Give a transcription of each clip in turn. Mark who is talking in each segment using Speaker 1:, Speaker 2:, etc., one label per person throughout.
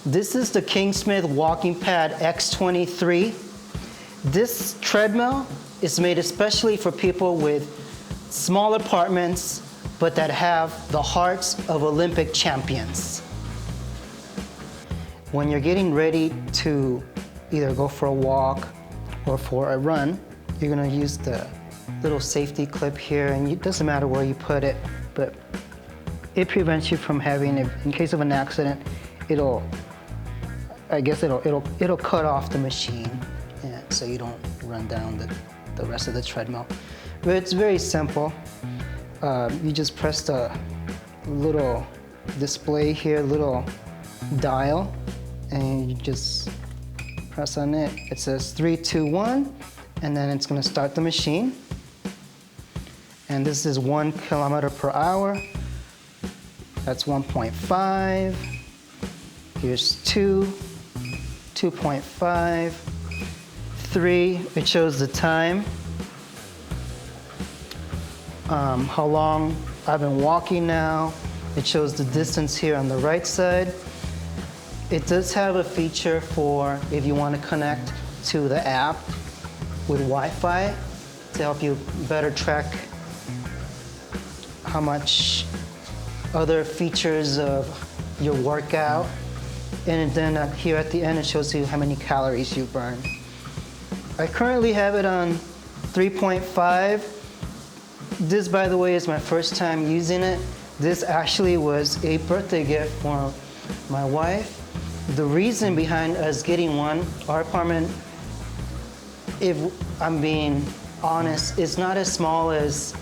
Speaker 1: This is the KingSmith WalkingPad X23. This treadmill is made especially for people with small apartments, but that have the hearts of Olympic champions. When you're getting ready to either go for a walk or for a run, you're gonna use the little safety clip here, and it doesn't matter where you put it, but it prevents you from having, in case of an accident, it'll cut off the machine, so you don't run down the rest of the treadmill. But it's very simple. You just press the little display here, little dial, and you just press on it. It says 3, 2, 1, and then it's gonna start the machine. And this is 1 kilometer per hour. That's 1.5. Here's 2, 2.5, 3. It shows the time, how long I've been walking now. It shows the distance here on the right side. It does have a feature for if you want to connect to the app with Wi-Fi to help you better track how much other features of your workout. And then here at the end, it shows you how many calories you burn. I currently have it on 3.5. This, by the way, is my first time using it. This actually was a birthday gift for my wife. The reason behind us getting one, our apartment, if I'm being honest, is not as small as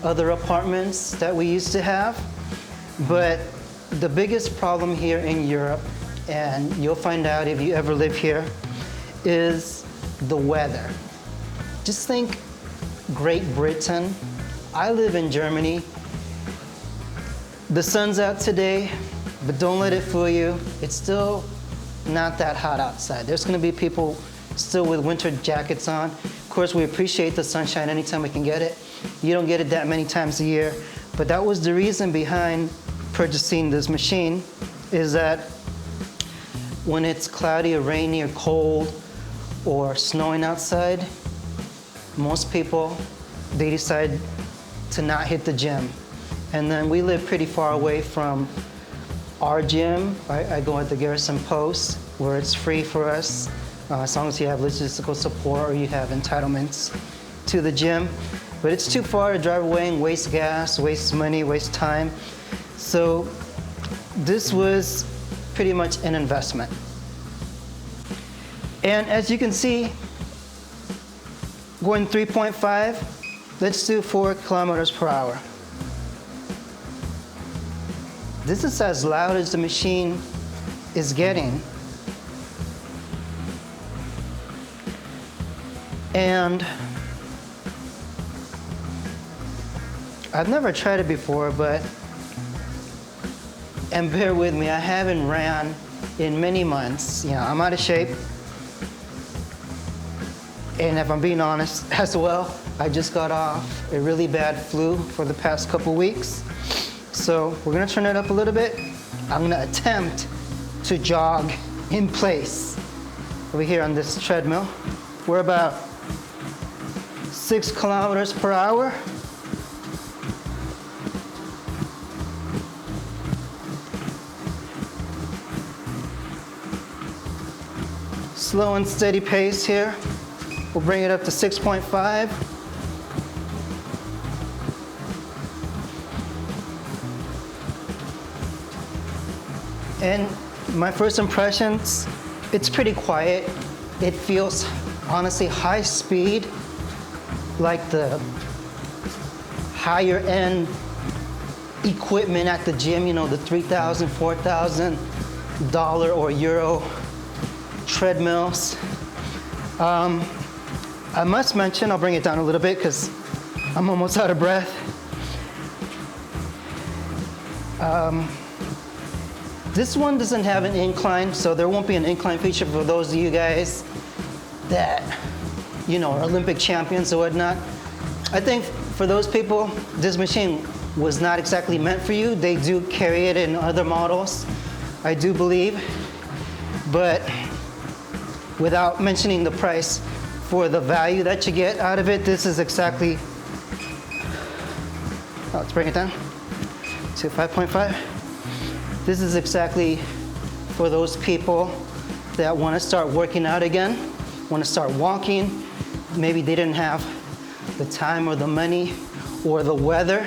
Speaker 1: other apartments that we used to have. But the biggest problem here in Europe, and you'll find out if you ever live here, is the weather. Just think Great Britain. I live in Germany. The sun's out today, but don't let it fool you. It's still not that hot outside. There's gonna be people still with winter jackets on. Of course, we appreciate the sunshine anytime we can get it. You don't get it that many times a year, but that was the reason behind purchasing this machine, is that when it's cloudy or rainy or cold or snowing outside, most people, they decide to not hit the gym. And then we live pretty far away from our gym. I go at the Garrison Post, where it's free for us, as long as you have logistical support or you have entitlements to the gym. But it's too far to drive away and waste gas, waste money, waste time. So this was pretty much an investment. And as you can see, going 3.5, let's do 4 kilometers per hour. This is as loud as the machine is getting. And I've never tried it before, and bear with me, I haven't ran in many months. You know, I'm out of shape. And if I'm being honest as well, I just got off a really bad flu for the past couple weeks. So we're gonna turn it up a little bit. I'm gonna attempt to jog in place over here on this treadmill. We're about 6 kilometers per hour. Slow and steady pace here. We'll bring it up to 6.5. And my first impressions, it's pretty quiet. It feels, honestly, high speed, like the higher end equipment at the gym, you know, the $3,000, $4,000 or euro treadmills. I must mention, I'll bring it down a little bit because I'm almost out of breath. This one doesn't have an incline, so there won't be an incline feature for those of you guys that, you know, are Olympic champions or whatnot. I think for those people, this machine was not exactly meant for you. They do carry it in other models, I do believe. But without mentioning the price, for the value that you get out of it, this is exactly, let's bring it down to 5.5. This is exactly for those people that want to start working out again, want to start walking. Maybe they didn't have the time or the money, or the weather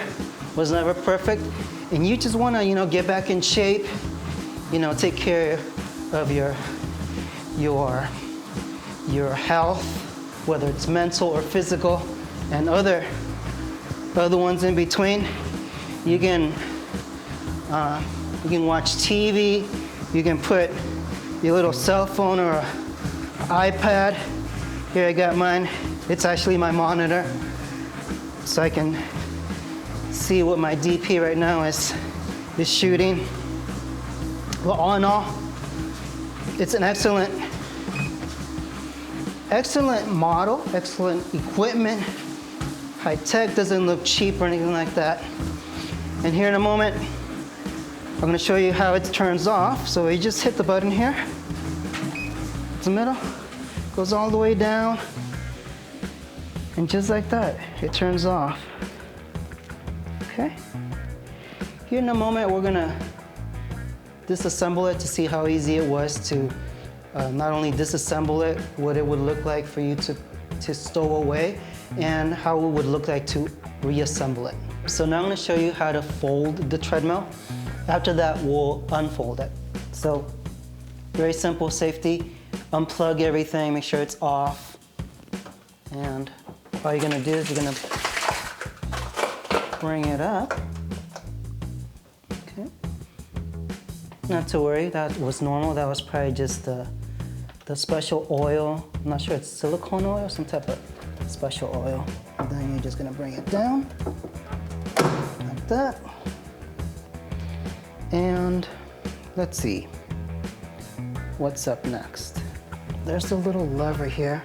Speaker 1: was never perfect, and you just want to, get back in shape, take care of your health, whether it's mental or physical, and other ones in between. You can watch TV. You can put your little cell phone or iPad. Here I got mine. It's actually my monitor, so I can see what my DP right now is shooting. Well, all in all, it's an excellent model, excellent equipment. High tech, doesn't look cheap or anything like that. And here in a moment, I'm going to show you how it turns off. So you just hit the button here. It's the middle, goes all the way down, and just like that, it turns off. Okay. Here in a moment, we're going to disassemble it to see how easy it was to not only disassemble it, what it would look like for you to stow away, and how it would look like to reassemble it. So now I'm going to show you how to fold the treadmill. After that, we'll unfold it. So very simple safety. Unplug everything, make sure it's off. And all you're going to do is you're going to bring it up. Okay. Not to worry, that was normal. That was probably just the special oil. I'm not sure, it's silicone oil, some type of special oil. And then you're just gonna bring it down, like that. And let's see, what's up next? There's a little lever here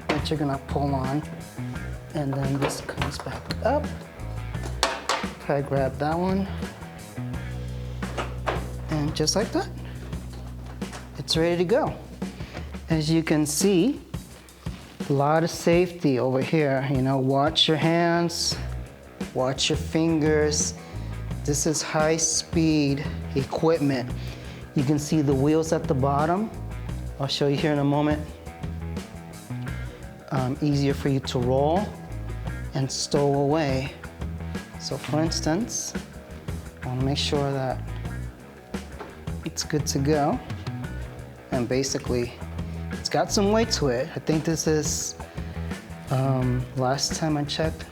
Speaker 1: that you're gonna pull on, and then this comes back up. Okay, grab that one, and just like that, it's ready to go. As you can see, a lot of safety over here. Watch your hands, watch your fingers. This is high-speed equipment. You can see the wheels at the bottom. I'll show you here in a moment. Easier for you to roll and stow away. So for instance, I want to make sure that it's good to go. And basically, it's got some weight to it. I think this is, last time I checked,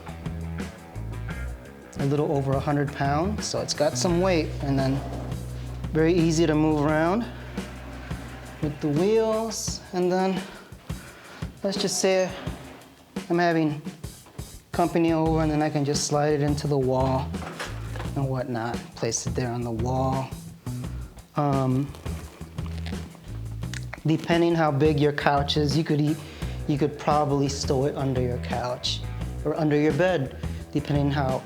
Speaker 1: a little over 100 pounds. So it's got some weight, and then very easy to move around with the wheels. And then let's just say I'm having company over, and then I can just slide it into the wall and whatnot. Place it there on the wall. Depending how big your couch is, you could probably stow it under your couch or under your bed, depending how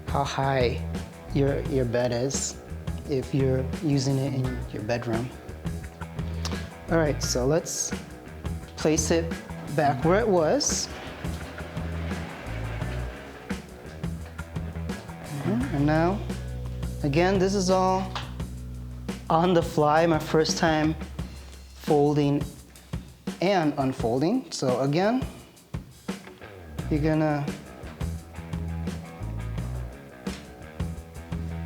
Speaker 1: high your bed is, if you're using it in your bedroom. All right, so let's place it back where it was. And now, again, this is all on the fly, my first time folding and unfolding. So again, you're gonna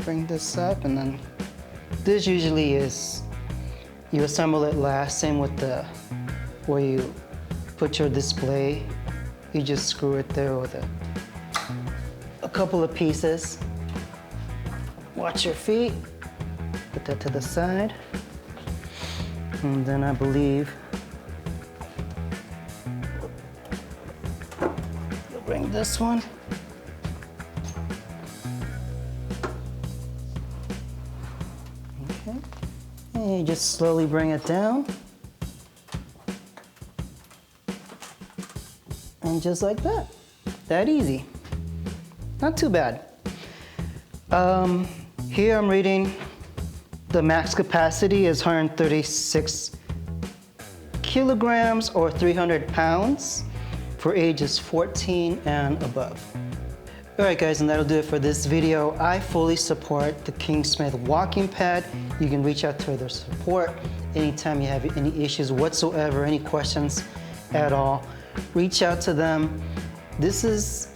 Speaker 1: bring this up, and then this usually is, you assemble it last, same with where you put your display. You just screw it there with a couple of pieces. Watch your feet. Put that to the side. And then I believe you'll bring this one. Okay. And you just slowly bring it down. And just like that. That easy. Not too bad. Here I'm reading The max capacity is 136 kilograms or 300 pounds for ages 14 and above. All right guys, and that'll do it for this video. I fully support the KingSmith Walking Pad. You can reach out to their support anytime you have any issues whatsoever, any questions at all. Reach out to them. This is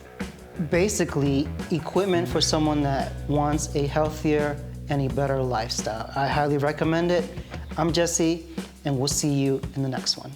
Speaker 1: basically equipment for someone that wants a healthier and a better lifestyle. I highly recommend it. I'm Jesse, and we'll see you in the next one.